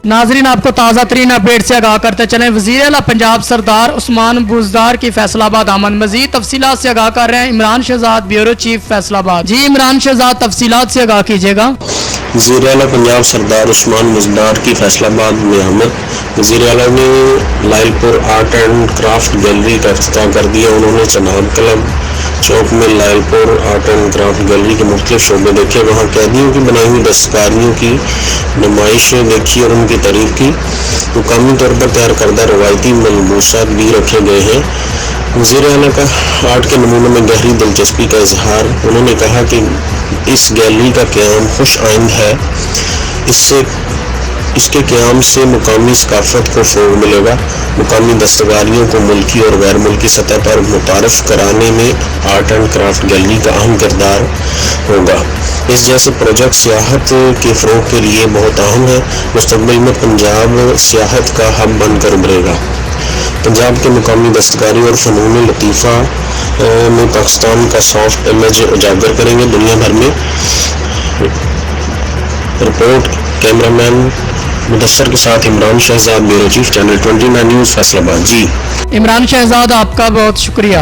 नाजरीन, आपको ताज़ा तरीन अपडेट से आगाह करते चलें। वज़ीर आला पंजाब सरदार उस्मान बुज़दार की फैसलाबाद आमद। मज़ीद तफसीलात से आगाह कर रहे हैं इमरान शहजाद, ब्यूरो चीफ फैसलाबाद। जी इमरान शहजाद, तफसीलात से आगाह कीजिएगा। वज़ीर आला पंजाब सरदार उस्मान बुज़दार की फैसलाबाद में आमद। वज़ीर आला ने Lyallpur art and craft gallery का इफ्तिताह कर दिया। उन्होंने चनाब क्लब चौक में Lyallpur art and craft gallery के मुख्तलिफ शोबे देखे, वहाँ कैदियों की बनाई हुई दस्तकारियों की नुमाइशें देखी और उनकी तारीफ की। मुकामी तौर पर तैयार करदा रवायती मलबूसात भी रखे गए हैं। वज़ीर आला का आर्ट के नमूनों में गहरी दिलचस्पी का इजहार। उन्होंने कहा कि इस गैलरी का क़याम खुश आइंद है। इसके क़याम से मुकामी सकाफ़त को फ़रोग़ मिलेगा। मुकामी दस्तकारियों को मुल्की और गैर मुल्की सतह पर मुतारफ़ कराने में आर्ट एंड क्राफ्ट गैलरी का अहम किरदार होगा। इस जैसे प्रोजेक्ट सियाहत के फ़रोग़ के लिए बहुत अहम है। मुस्तक़बिल में पंजाब सियाहत का हब बनकर उभरेगा। पंजाब के मुकामी दस्तकारी और फ़नून लतीफ़ा में पाकिस्तान का सॉफ्ट इमेज उजागर करेंगे दुनिया भर में। रिपोर्ट कैमरामैन मुदस्सर के साथ Imran Shahzad, bureau chief, channel 29 news, Faisalabad. जी इमरान शहजाद, आपका बहुत शुक्रिया।